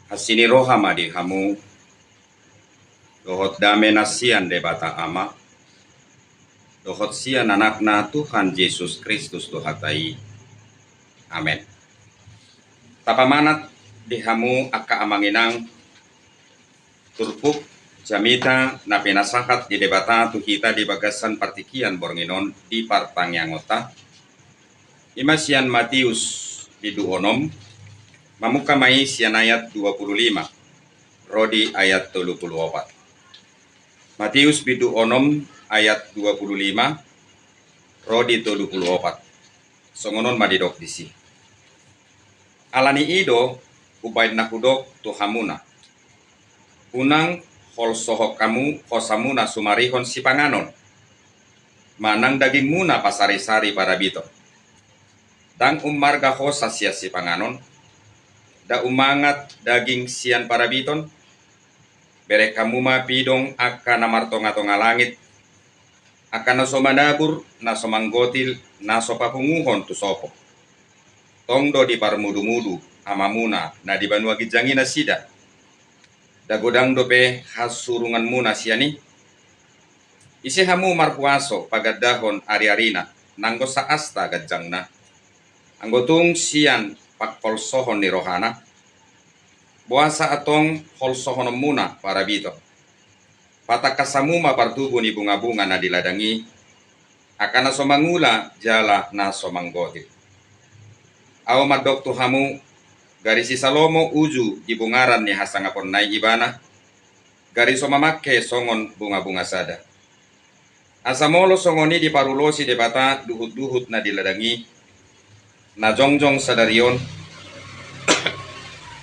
Hasini rohama di hamu dohot dame nasian de bata ama dohot sian anakna Tuhan Yesus Kristus Tuhatai. Amin. Tapamanat di hamu aka amanginang turpuk jamita na pinasahat di debata tuhita di bagasan partikian bornginon di partang yangota imasian Matius di duonom mamuka mai sian ayat 25 rodi ayat 34. Matius bidu onom ayat 25 rodi 34. Songonon madidok disi. Alani ido ubaid nakudok tuhamuna. Unang hol sohok kamu hosamuna sumarihon si panganon. Manang daging muna pasari-sari para bito. Dang umarga hosa sia si panganon. Da umangat daging sian para biton. Berek kamu mapidong akan namartonga-tonga langit. Akan naso manabur, naso manggotil, naso papunguhon tu sopo. Tongdo di parmudu-mudu, amamuna, na di banua gijangina sida. Dagodang dope hasurungan muna siani. Isi hamu marpuaso pagadahon ari-arina, nanggo sa asta gajangna. Anggotung sian pakpolsohon ni rohana. Buasa atong holsohon muna para bito. Patakasamuma partubo ni bunga-bunga na diladangi. Akan naso mangula jala naso manggotil. Aw madok tuhamu garisi salomo uju ibungaran ni hasangapon nai ibana. Gariso mamakke songon bunga-bunga sada. Asamolo songoni di parulosi debata duhut-duhut na diladangi. Na jongjong sadarion.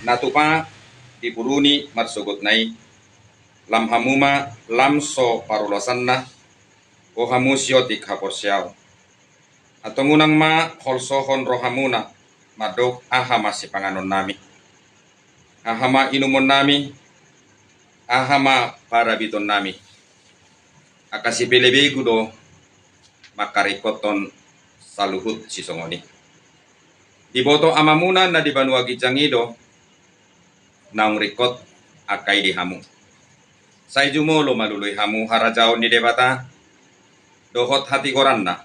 Natupa di puruni marsugot nai. Lam hamuma lamso parulosanna. O hamusyotik haporsyaw. Atong unang ma holsohon rohamuna. Madok ahama si panganon nami. Ahama inumon nami. Ahama para biton nami. Akasi pilibig do makarikoton saluhut si songoni. Iboto amamuna na di banua gijangido naung rikot akay di hamu. Say jumolo maluluy hamu harajaw ni debata dohot hati koran na.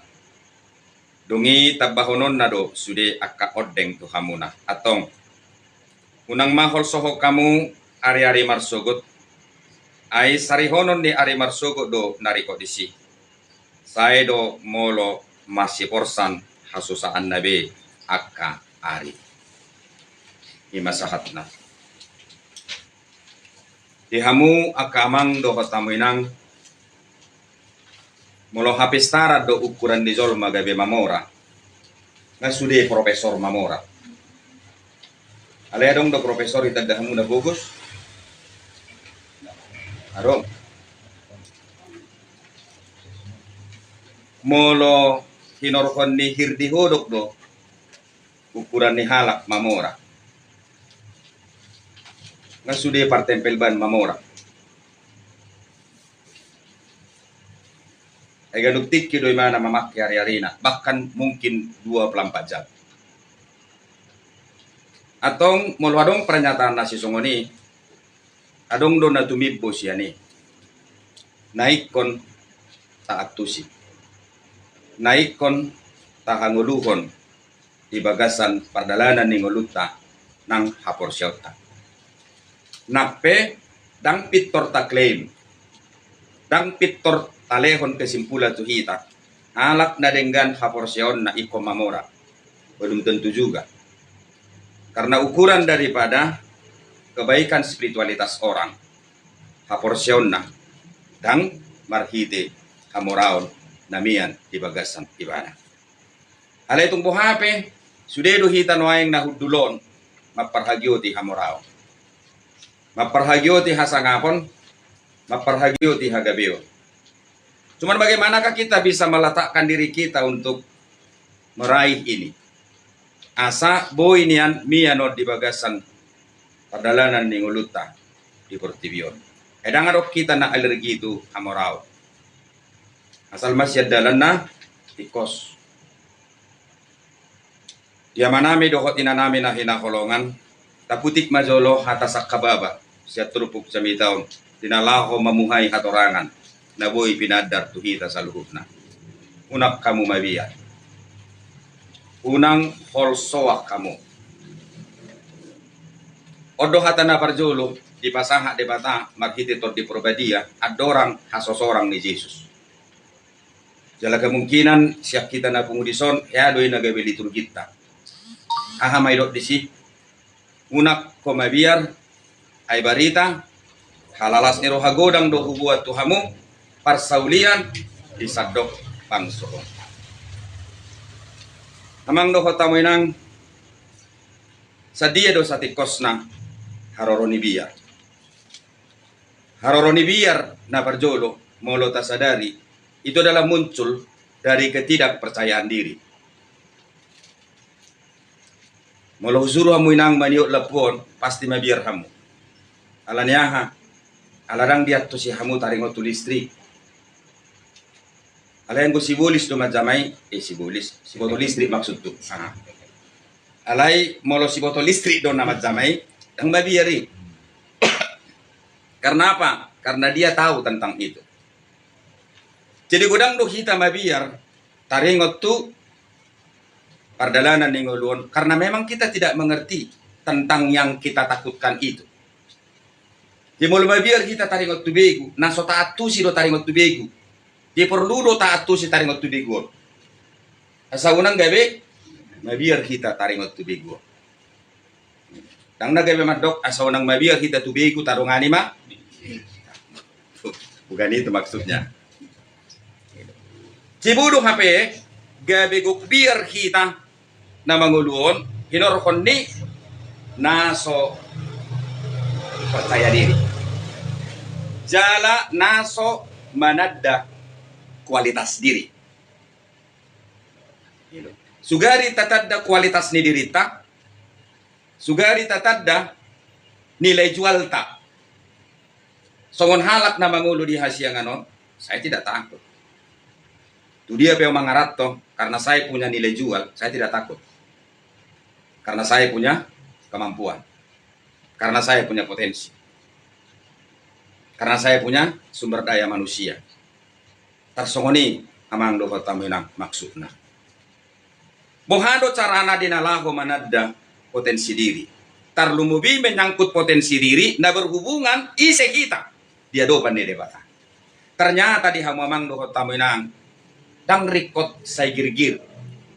Dungi tabahonon na do sude akka odeng tu hamuna. Atong unang mahol sohok kamu ari-ari marsugot ay sarihonon ni ari marsugot do nariko disi. Say do molo masiporsan hasusaan nabe akka ari. Imasahat na. Dihamu akamang do hotamuinang molo hapistara do ukuran di jol magabe mamora. Nga sude profesor mamora. Aledong do profesor itagdahamu na bugos. Arong. Molo hinorkon ni hirdi hodok do ukuran ni halak mamora. Nga sude partempel ban mamora. Ay ganugtik kidoy mana mamakki hari-harina. Bahkan mungkin 24 jam. Atong mulwadong pernyataan na si songoni. Adong do na tumibbo siya ni. Naikon taaktusi. Naikon tahanguluhon. Ibagasan pardalanan ni nguluta ng haporsyota. Nape dang pitor ta claim. Dang pitor talehon kesimpula tuhita. Alak na denggan haporsyon na ikomamora. Belum tentu juga. Karena ukuran daripada kebaikan spiritualitas orang. Haporsyon na dang marhite hamoraon namian di bagasan ibana. Alay itong buhape, sudedo hitan waing nahudulon maparhagyo ti hamoraon. Maparhagyo ti hasangapon, maparhagyo ti hagabiyo. Cuman bagaimanakah kita bisa meletakkan diri kita untuk meraih ini? Asa boy nian miano di bagasan padalanan ni nguluta di Portibion. Edang arok kita na alergi itu amorao. Asal masih dalan na tikos. Dia manami dohot inanami na hinakolongan taputik majolo hatasak kababa siya trupuk jamitaon tinalaho mamuhay hatorangan naboy pinadar tuhita sa luhupna. Unak kamu mabiya. Unang holsoak kamu. Odo hatana parjolo di pasaha debata maghititor di probadia adorang hasosorang ni Yesus. Jala kemungkinan siap kita na pengudison ya doi nagabili turgita. Aha maidot di si unak komabiar ay barita halalas ni rohagodang do hubuat tuhamu parsaulian isadok pangso. Amang do hotamoy nang sa dia do sa tikos na haroroni biar. Haroroni biar na parjolo molo tasadari itu adalah muncul dari ketidakpercayaan diri. Molo suruh hamu inang maniok lepon pasti mabiar hamu. Alanyaha alarang dia tu si hamu taringo tu listrik. Alayan ko sibulis do majamay sibulis si botol listrik maksud tu. Alay molo si botol listrik do na majamay ang mabiari. Karena apa? Karena dia tahu tentang itu. Jadi godang do kita mabiar taringot tu pardalanan ningoluon karena memang kita tidak mengerti tentang yang kita takutkan itu. Di molo mabiar kita taringot tu begu, naso taat tu si do taringot tu begu. Di perlu do taat tu si taringot tu begu. Asa unang gabe mabiar kita taringot tu begu. Dang nagabe madok asa unang mabiar kita tu begu tarungani ma. Bukan itu maksudnya. Cibudo HP gabe guk biar kita na manguluon hinorkon ni naso percaya diri. Jala naso manada kualitas diri. Sugari tatadda kualitas ni dirita. Sugari tatadda nilai jual tak. Songon halak na mangulo di hasiang anon, saya tidak takut. Itu dia pe mangarat to, karena saya punya nilai jual, saya tidak takut. Karena saya punya kemampuan. Karena saya punya potensi. Karena saya punya sumber daya manusia. Tarsongoni amang do pataminang maksudna. Bohado carana dinalaho manadda potensi diri. Tarlumubi menyangkut potensi diri na berhubungan ise kita. Dia dopan di debata. Ternyata di hamamang do pataminang dang rikot say girgir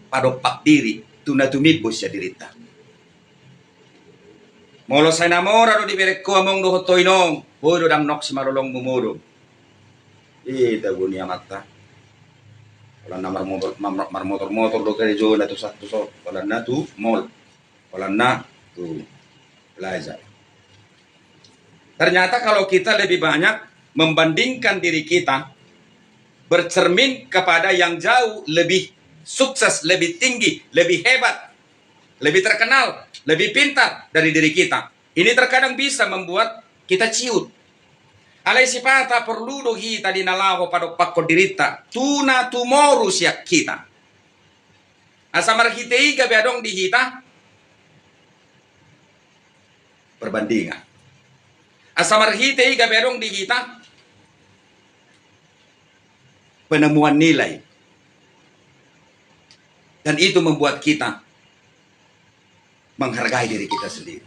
padopak diri tuna tumibos ya dirita. Molo say namora do diberek ko among do hotoinong bodo dang nok si marulong mumuro. Ita bunia mata. Wala na motor do kerejo na to sa to so wala na tu mall. Wala na tu plaza. Ternyata kalau kita lebih banyak membandingkan diri kita bercermin kepada yang jauh lebih sukses, lebih tinggi, lebih hebat, lebih terkenal, lebih pintar dari diri kita. Ini terkadang bisa membuat kita ciut. Alay sipata perlu do kita dinalaho pada pakko dirita tuna tumoru siak kita. Asamar hitei gabe adong di hita perbandingan. Asamar hitei gabe adong di hita penemuan nilai. Dan itu membuat kita menghargai diri kita sendiri.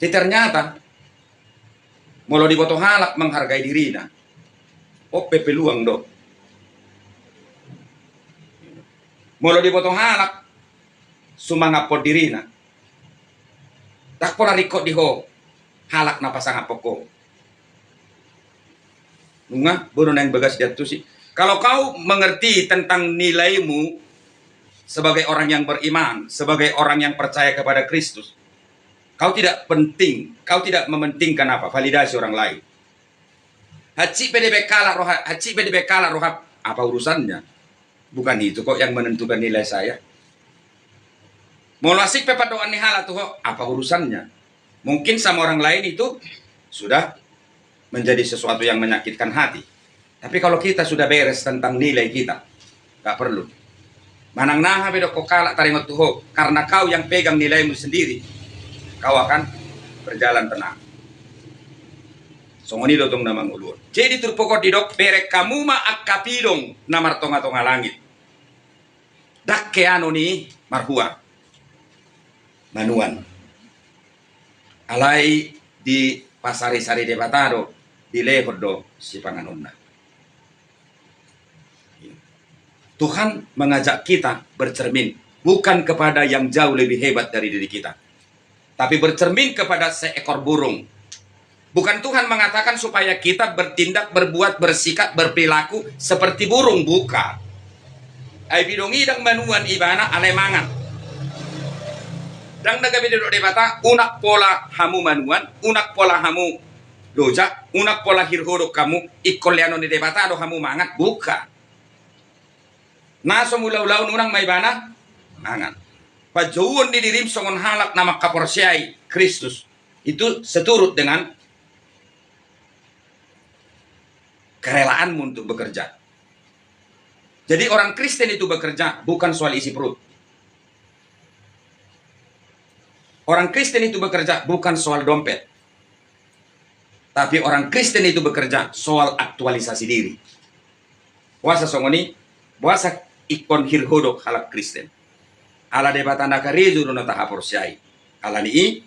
Jadi ternyata molo di boto halak menghargai dirina. Ope peluang do. Molo di boto halak sumangapod dirina. Takpo na rikot diho halak na pasangapoko. Nunga, bono na yang bagas jatuh sih. Kalau kau mengerti tentang nilaimu sebagai orang yang beriman, sebagai orang yang percaya kepada Kristus, kau tidak penting, kau tidak mementingkan apa? Validasi orang lain. Haji PDB kalah rohab, apa urusannya? Bukan itu kok yang menentukan nilai saya. Molasik pepadoan nihala tuh, apa urusannya? Mungkin sama orang lain itu sudah menjadi sesuatu yang menyakitkan hati. Tapi kalau kita sudah beres tentang nilai kita, gak perlu. Manang naha bedo ko kalak taringot tuho, karena kau yang pegang nilaimu sendiri, kau akan berjalan tenang. Songoni dotong namang ulur. Jadi turpokot didok perek kamu ma akapidong namar tonga-tonga langit. Dak keano ni marhua. Manuan. Alai di pasari-sari debatado di lehodo si panganonna. Tuhan mengajak kita bercermin bukan kepada yang jauh lebih hebat dari diri kita, tapi bercermin kepada seekor burung. Bukan Tuhan mengatakan supaya kita bertindak, berbuat, bersikap, berperilaku seperti burung, bukan. Ai bidongi dang manuan ibana alemangan. Dang daga bidodok debata unak pola hamu manuan, unak pola hamu doja, unak pola hirhodok kamu ikoliano di debata do hamu mangat, bukan. Naso mula-ulaun unang maibana mangan. Pajauan di dirim songon halak nama kaporsiai Kristus. Itu seturut dengan kerelaanmu untuk bekerja. Jadi orang Kristen itu bekerja bukan soal isi perut. Orang Kristen itu bekerja bukan soal dompet. Tapi orang Kristen itu bekerja soal aktualisasi diri. Puasa songoni, puasa ikon hirhodok halak Kristen. Ala debatanda karejo do nata haporsiai. Ala ni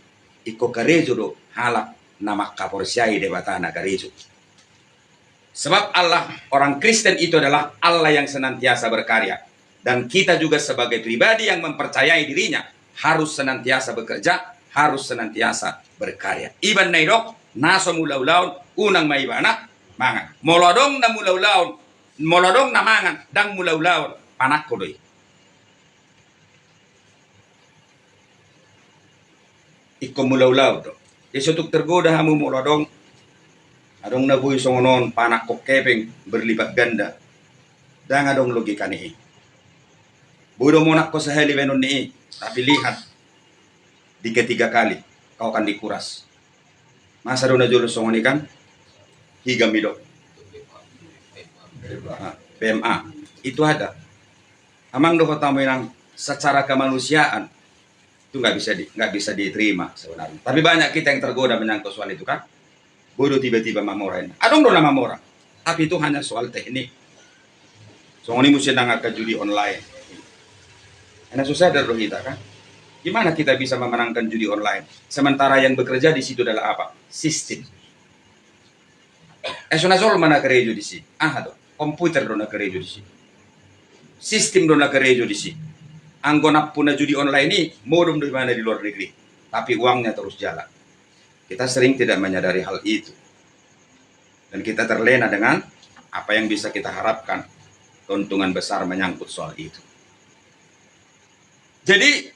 iko karejo do halak nama kaporsiai debatanda karejo. Sebab Allah, orang Kristen itu adalah Allah yang senantiasa berkarya. Dan kita juga sebagai pribadi yang mempercayai dirinya, harus senantiasa bekerja, harus senantiasa berkarya. Iban naidok, naso mulaulaun, unang maibana, mangan. Molodong na mulaulaun, molodong na mangan, dang mulaulaun, panak kodoy. Iko mulaulaun do. Isutuk tergoda hamu molodong, adong nabuhi songonon panak kok kepeng berlipat ganda. Dan adong logika nih. Bodoh monak ko sa heli benon nih. Tapi lihat di ketiga kali kau akan dikuras. Masa do na jolo songoni kan? Higam midok. PMA itu ada. Amang do tamu yang secara kemanusiaan itu nggak bisa diterima sebenarnya. Tapi banyak kita yang tergoda menyangkut soal itu kan? Bodoh tiba-tiba mamorain. Adong do nama mora. Tapi itu hanya soal teknik. Songoni mesti nangaka judi online. Enak susah dari kita kan? Gimana kita bisa memenangkan judi online? Sementara yang bekerja di situ adalah apa? Sistem. Sonazol mana kerejo di sini? Do. Komputer do na kerejo di sini. Sistem do na kerejo di sini. Anggona puna judi online ini modum di mana di luar negeri. Tapi uangnya terus jalan. Kita sering tidak menyadari hal itu. Dan kita terlena dengan apa yang bisa kita harapkan. Keuntungan besar menyangkut soal itu. Jadi,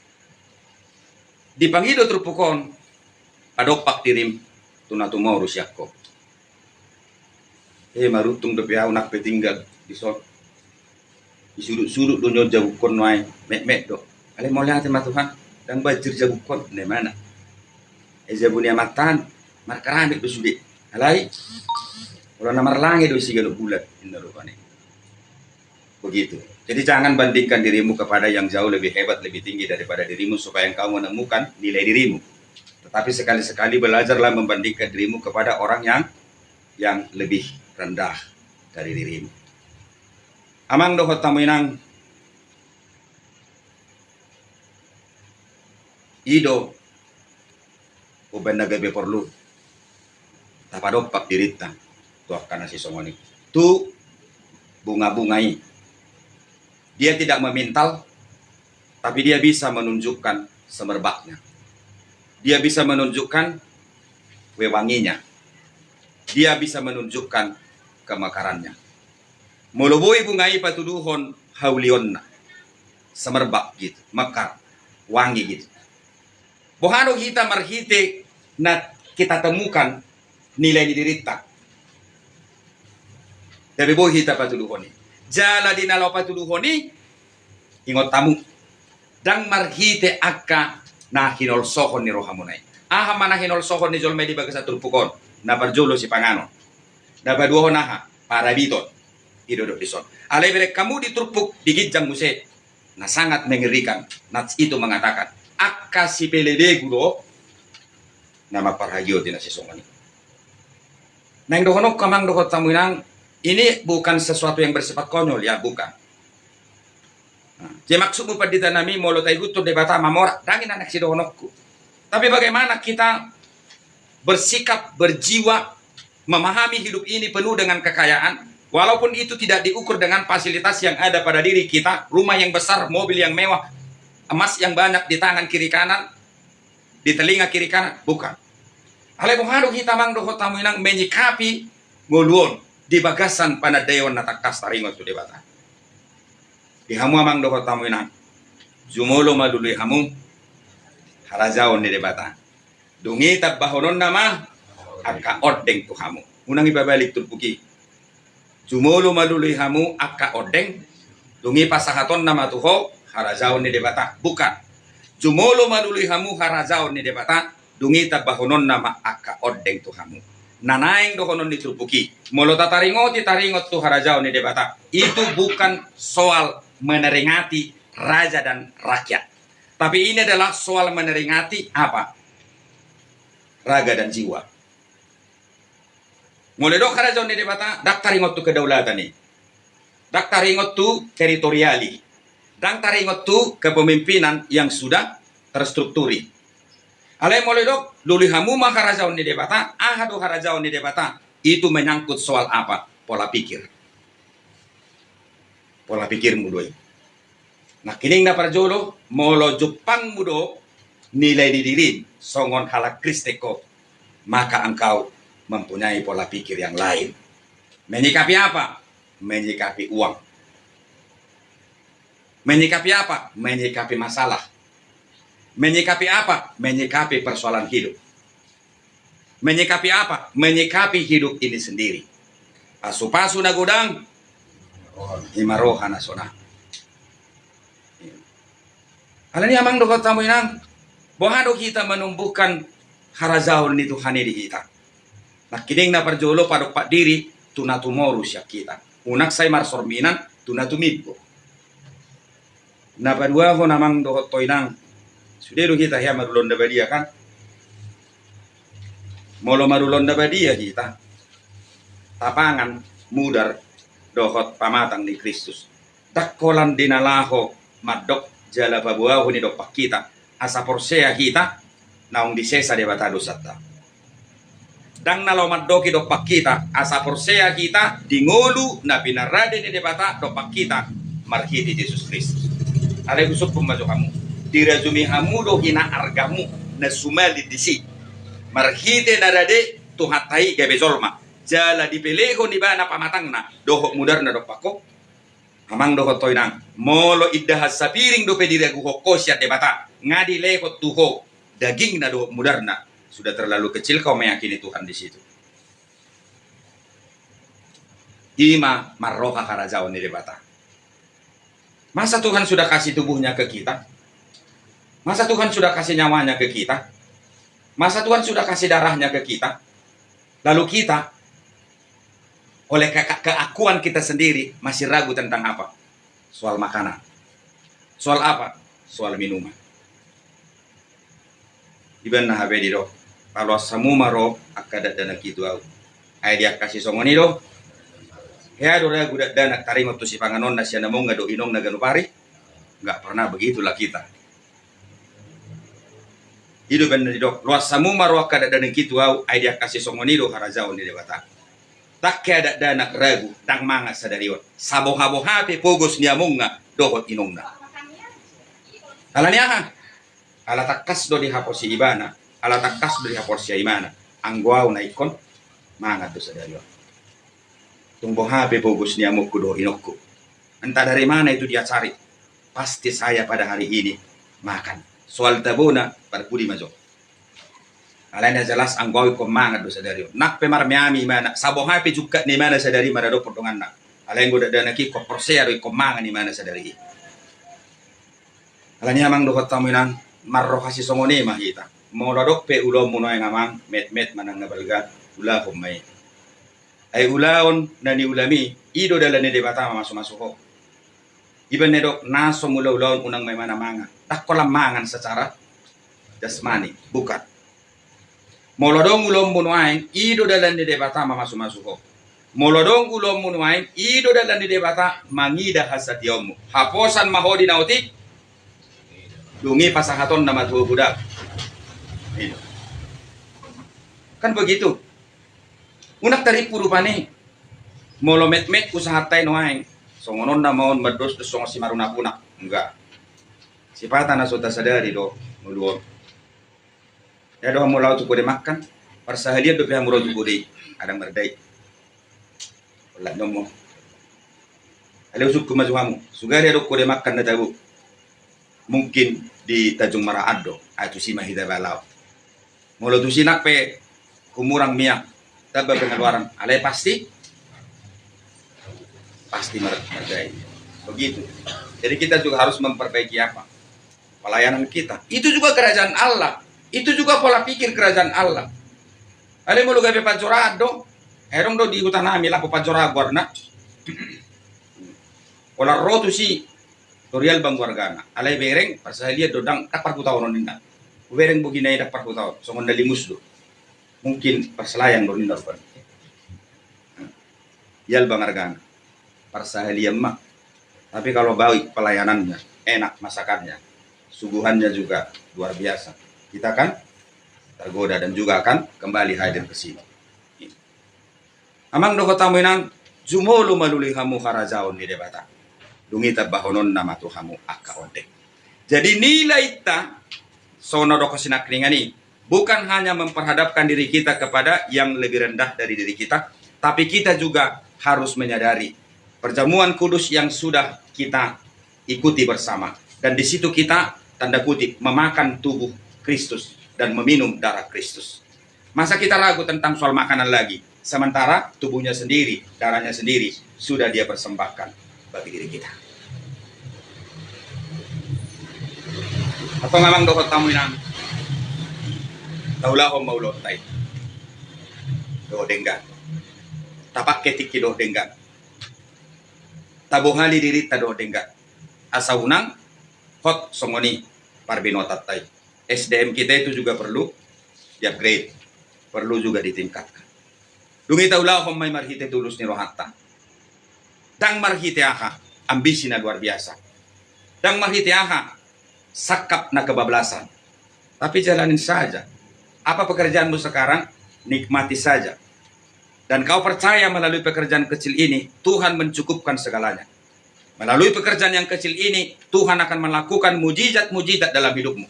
dipangido trupukon, padopak dirim, tunatumau rusyakko. Marutung dopiau nak petinggal, disudut-sudut dunia jagukon noai, mek-mek do. Ale mau lihat sama Tuhan, dan bajir jagukon, di mana? Ejabunia matan, markarami do sudik. Alai, kalau namar langi do sigalo bulat, indarupane. Begitu. Jadi jangan bandingkan dirimu kepada yang jauh lebih hebat, lebih tinggi daripada dirimu supaya engkau menemukan nilai dirimu. Tetapi sekali-sekali belajarlah membandingkan dirimu kepada orang yang lebih rendah dari dirimu. Amang do tamuinang ido uban nagabe perlu tapadopak dirita tuh karena si songoni tu bunga-bungai. Dia tidak memintal, tapi dia bisa menunjukkan semerbaknya. Dia bisa menunjukkan wewanginya. Dia bisa menunjukkan kemekarannya. Mulubui bungai patuduhon haulionna. Semerbak gitu, mekar, wangi gitu. Bohano kita marhite na kita temukan nilai didirita. Dari boh kita patuduhoni. Jala di nalaw patuduhoni ingot tamu. Dang marhite akka na hinolsohon ni rohamunay. Aha mana hinolsohon ni jolme di bagas turpukon. Na barjolo si pangano. Na baduhon aha para biton. Idodok dison. Alay berek kamu diturpuk digitjang muse. Nah sangat mengerikan. Nats itu mengatakan, akka si pelede gudo, nama parhagio tina si songani. Nang dohonok kamang dohot tamuinang, ini bukan sesuatu yang bersifat konyol ya, bukan. Jadi maksudmu pada nami molo tay gusto debata mamora, dangin anak si dohonokku. Tapi bagaimana kita bersikap, berjiwa, memahami hidup ini penuh dengan kekayaan, walaupun itu tidak diukur dengan fasilitas yang ada pada diri kita, rumah yang besar, mobil yang mewah, emas yang banyak di tangan kiri kanan, di telinga kiri kanan, bukan. Ale bohado kita mang dohot tamuinang menyikapi ngoluon di bagasan pada dewan natakas taringot tu debata. Di hamu amang dohot tamuinang jumolo madului hamu harajaon di debata. Dungi tabahonon nama akka ordeng tu hamu. Unang ibabalik tulpuki. Jumolo madului hamu akka ordeng dungi pasahaton nama tuho harajaon di debata. Bukan. Jumolo madului hamu harajaon di debata. Dungi tabahonon nama akka ordeng tu hamu. Nanaing dohonon ditulpuki. Molo tataringot tu harajaon di debata. Itu bukan soal meneringati raja dan rakyat. Tapi ini adalah soal meneringati apa? Raga dan jiwa. Mulai dok harajaon di debata, dak taringot tu kedaulatan ni. Dak taringot tu teritoriali. Dak taringot tu kepemimpinan yang sudah terstrukturi. Alai mulai dok, luli hamu mah harajaon di debata, ahadu harajaon di debata. Itu menyangkut soal apa? Pola pikir. Pola pikir mudoi. Nah kining na parjolo, molo Jepang mudo, nilai didirin, songon halak kristeko, maka engkau mempunyai pola pikir yang lain. Menyikapi apa? Menyikapi uang. Menyikapi apa? Menyikapi masalah. Menyikapi apa? Menyikapi persoalan hidup. Menyikapi apa? Menyikapi hidup ini sendiri. Asupasu na gudang, imaroha na sona. Alani amang dohot tamu inang, bohado kita menumbuhkan harajaon ni Tuhan di kita. Nakining na parjolo padok pak diri, tunatumoru siya kita. Unak say marsorminan, tunatumidbo. Napadua ho namang dohot toinang, sudah kita ya marulon da badia kan? Molo marulon da badia kita. Tapangan mudar dohot pamatang di Kristus. Dakkolan dinalaho madok jala pabuaho ni dopak kita. Asa porsea kita naung disesa de batado satta. Dang nalaw maddoki dopak kita asa porsea kita dingolu na pinarade ni debata dopak kita marhiti Yesus Kristus. Ale gusok pembaco kamu. Dirazumi hamu do hina argamu na sumali disi marhite narade tuhatai gabezolma jala dipeleho ni bana pamatang na dohok mudar na dopako amang dohok toinang molo idahas sapiring do pedira guhokosya debata ngadi lehot tuho daging na dohok mudar na sudah terlalu kecil kau meyakini Tuhan di situ. Ima marroha karajaon ni debata. Masa Tuhan sudah kasih tubuhnya ke kita? Masa Tuhan sudah kasih nyawanya ke kita? Masa Tuhan sudah kasih darahnya ke kita? Lalu kita, oleh keakuan kita sendiri, masih ragu tentang apa? Soal makanan. Soal apa? Soal minuman. Iban na habe diro. Kalau samu maro akadat dana kitu au. Ay dia kasih songoni do. Ya do ra gudat dana taringot tu si panganon na siya namong ngado inong na ganupari. Enggak pernah begitulah kita. Hidup benar dok. Luas samu marwah kada dan kitu au ai dia kasih songonido harajaon di debata. Tak kada dana ragu tang manga sadarion. Saboha-boha pe pogos niamunga dohot inongna. Alania ala takas do di haposi ibana, ala takas do di haposi imana. Angguau na ikon manga do sadarion. Tungboha pe pogos niamukku do inokku. Entah dari mana itu dia cari. Pasti saya pada hari ini makan. Soal tabona parpudi majo. Alanya jelas anggoi ko mangat do sadari. Nak pe marmiami mana saboha pe juga ni mana sadari marado potongan nak. Alanya goda dana ki ko persea ko mangan ni mana sadari. Alanya mang do tamunan marro kasi songone mahita. Morodok pe ulo muno yang amang met manang nabalga ulah homai. Ay ulaon nani ulami ido dalane debata masuk-masuk ho. Iban nedok naso mulaw-law unang may manamangan. Tak ko lamangan secara jasmani, bukan. Molodong ulom munuain, ido dalan di debata mamasu-masu ko. Molodong ulom munuain, ido dalan di debata mangida hasatiomu. Haposan mahodi nautik, dungi pasahaton nama tua budak. Itu. Kan begitu. Unak tari purupane. Molo met-met usaha tay noain. Songonon na maon mados do songo si maruna punak. Enggak. Sipata na sota sadari do muluon. Ya do mulau tu kode makan. Parsahalia do pihak muro tu kode adang berdai. Wala nomo. Ale usuk kumajuhamu. Sugari do kode makan na tabu. Mungkin di Tanjung Maraado itu si mahida balau. Molo tu sinak pe kumurang miak. Tabah pengeluaran. Ale pasti merdai. Begitu. Jadi kita juga harus memperbaiki apa? Pelayanan kita. Itu juga kerajaan Allah. Itu juga pola pikir kerajaan Allah. Ale mau gawe pancorado, herong do di hutan nami lapo pancorado warna. Pola rotu si tutorial bang wargana. Ale bereng pasalia dodang tak parku tahu nonina. Bereng begini tak parku tahu. Songon dalimus do. Mungkin perselayan do nina pan. Yal bang wargana. Persahalian mah. Tapi kalau baik pelayanannya, enak masakannya, suguhannya juga luar biasa. Kita kan tergoda dan juga akan kembali hadir ke sini. Amang do kota menang jumolu maluli hamu harajaon di debata. Dungita bahonon nama tu hamu akaonde. Jadi nilai ta sono do kosinakringani bukan hanya memperhadapkan diri kita kepada yang lebih rendah dari diri kita, tapi kita juga harus menyadari perjamuan kudus yang sudah kita ikuti bersama. Dan di situ kita, tanda kutip, memakan tubuh Kristus dan meminum darah Kristus. Masa kita ragu tentang soal makanan lagi? Sementara tubuhnya sendiri, darahnya sendiri, sudah dia persembahkan bagi diri kita. Atau memang dokter tamu yang taulah om maulot tay. Do denggan. Tapak ketik do denggan. Tabuhali diri tado denggat. Asa unang hot songoni parbinotat tay. SDM kita itu juga perlu di-upgrade. Perlu juga ditingkatkan. Dungi taulah kung may marhite tulus ni rohatta. Dang marhite aha, ambisi na luar biasa. Dang marhite aha, sakap na kebablasan. Tapi jalanin saja. Apa pekerjaanmu sekarang? Nikmati saja. Dan kau percaya melalui pekerjaan kecil ini, Tuhan mencukupkan segalanya. Melalui pekerjaan yang kecil ini, Tuhan akan melakukan mujizat-mujizat dalam hidupmu.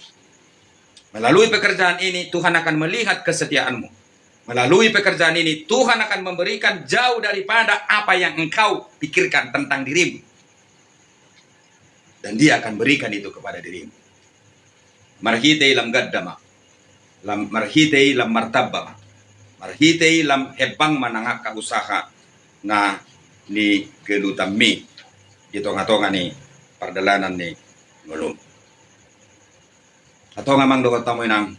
Melalui pekerjaan ini, Tuhan akan melihat kesetiaanmu. Melalui pekerjaan ini, Tuhan akan memberikan jauh daripada apa yang engkau pikirkan tentang dirimu. Dan dia akan berikan itu kepada dirimu. Marhitei lam gaddama. Marhitei lam martabba. Marhitei lam hebang manangak ka usaha na ni gelutami ito nga ni pardalanan ni ngulum. Ato nga mang dokot tamoy nang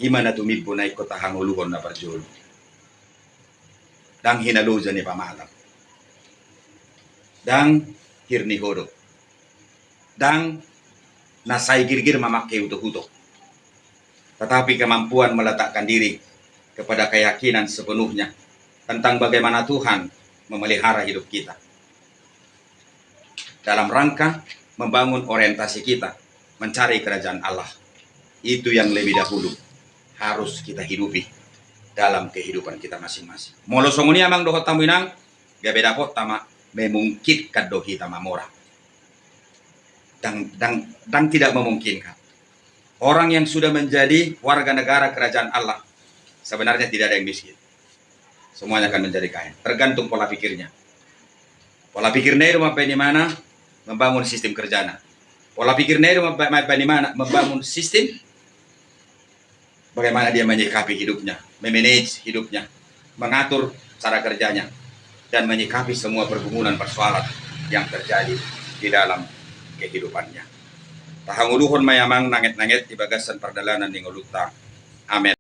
ima na tumidbo na iko tahang uluhon na parjul. Dang hinaluja ni pamalam. Dang hirni hodo. Dang nasay girgir mamakke utok-utok. Tetapi kemampuan meletakkan diri kepada keyakinan sepenuhnya tentang bagaimana Tuhan memelihara hidup kita. Dalam rangka membangun orientasi kita, mencari kerajaan Allah. Itu yang lebih dahulu harus kita hidupi dalam kehidupan kita masing-masing. Molo songoni amang dohot tamuinang, gabe dapot tama memungkinkan dohi tama mora. Dan tidak memungkinkan. Orang yang sudah menjadi warga negara kerajaan Allah, sebenarnya tidak ada yang miskin. Semuanya akan menjadi kaya. Tergantung pola pikirnya. Pola pikir Nero sampai di mana? Membangun sistem kerjaan. Pola pikir Nero sampai di mana? Membangun sistem bagaimana dia menyikapi hidupnya, memanage hidupnya, mengatur cara kerjanya, dan menyikapi semua pergumulan persoalan yang terjadi di dalam kehidupannya. Tahang uluhon mayamang nangit-nangit di bagasan perdalanan ning ulutang. Amin.